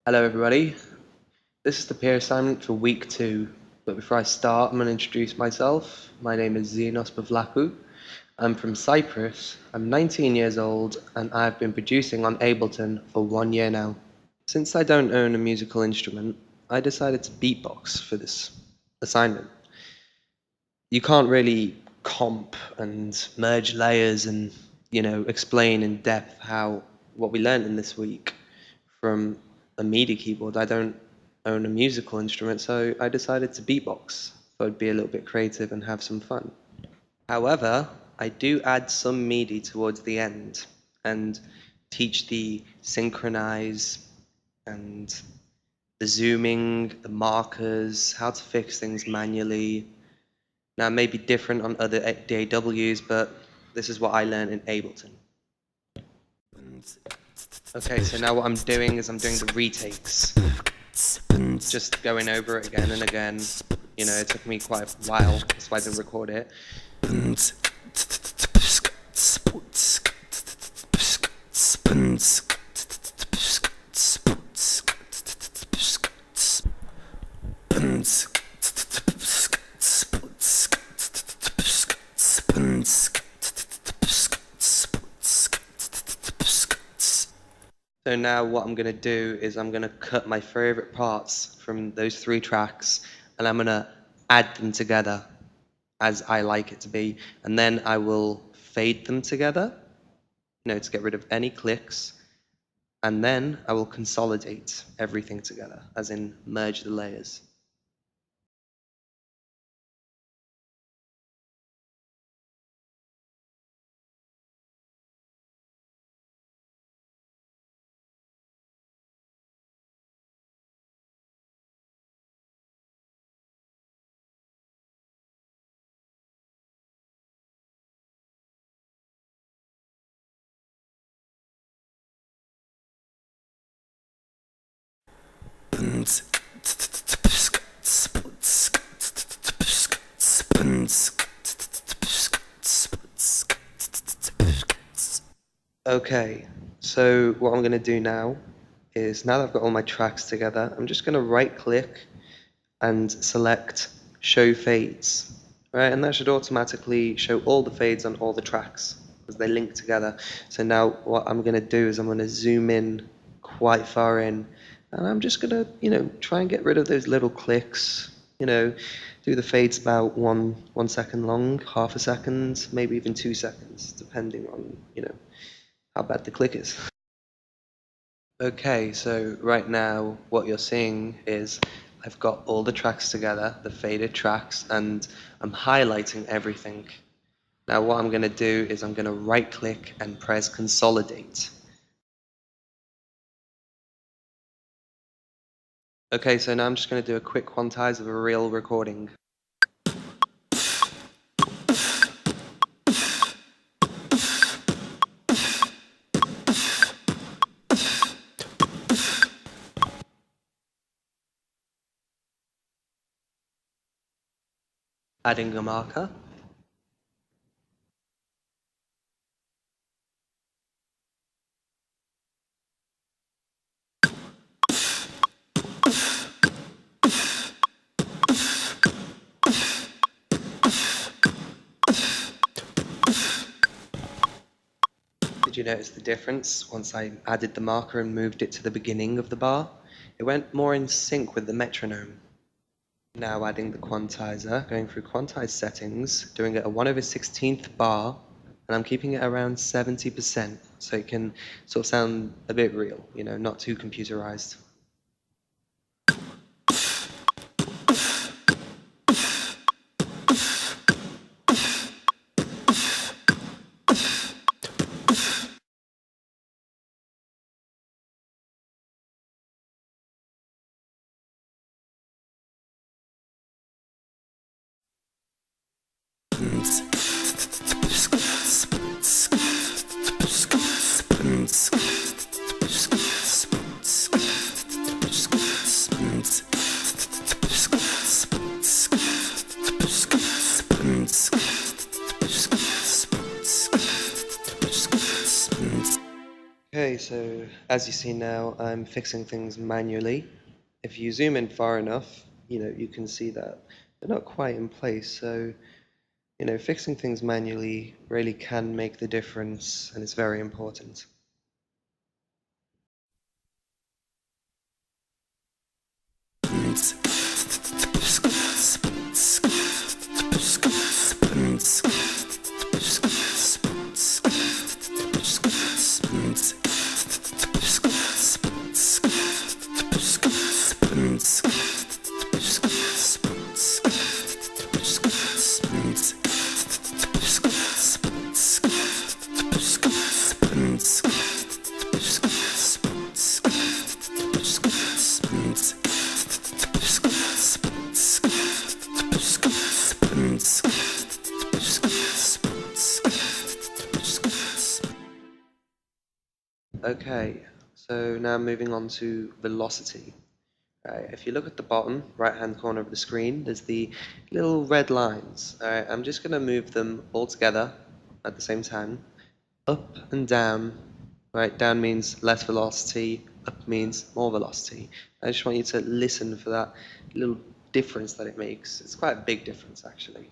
Hello, everybody. This is the peer assignment for week 2. But before I start, I'm going to introduce myself. My name is Xenos Pavlakou. I'm from Cyprus. I'm 19 years old, and I've been producing on Ableton for 1 year now. Since I don't own a musical instrument, I decided to beatbox for this assignment. You can't really comp and merge layers and, explain in depth what we learned in this week from a MIDI keyboard. I don't own a musical instrument, so I decided to beatbox. Thought I'd be a little bit creative and have some fun. However, I do add some MIDI towards the end and teach the synchronize and the zooming, the markers, how to fix things manually. Now, it may be different on other DAWs, but this is what I learned in Ableton. Okay, so now what I'm doing is I'm doing the retakes. Just going over it again and again. It took me quite a while, that's why I didn't record it. So now what I'm going to do is I'm going to cut my favorite parts from those 3 tracks and I'm going to add them together as I like it to be. And then I will fade them together, to get rid of any clicks. And then I will consolidate everything together, as in merge the layers. Okay, so what I'm going to do now is, now that I've got all my tracks together, I'm just going to right click and select show fades, right? And that should automatically show all the fades on all the tracks because they link together. So now what I'm going to do is I'm going to zoom in quite far in, and I'm just going to, try and get rid of those little clicks, do the fades about one second long, half a second, maybe even 2 seconds, depending on, how bad the click is. Okay, so right now what you're seeing is I've got all the tracks together, the faded tracks, and I'm highlighting everything. Now what I'm going to do is I'm going to right click and press consolidate. Okay, so now I'm just going to do a quick quantize of a real recording. Adding a marker. Did you notice the difference once I added the marker and moved it to the beginning of the bar? It went more in sync with the metronome. Now adding the quantizer, going through quantize settings, doing it a 1/16th bar, and I'm keeping it around 70%, so it can sort of sound a bit real, not too computerized. so as you see now, I'm fixing things manually. If you zoom in far enough, you can see that they're not quite in place. So, fixing things manually really can make the difference, and it's very important. Okay, so now moving on to velocity. Right, if you look at the bottom right-hand corner of the screen, there's the little red lines. All right, I'm just going to move them all together at the same time, up and down. Right, down means less velocity, up means more velocity. I just want you to listen for that little difference that it makes. It's quite a big difference, actually.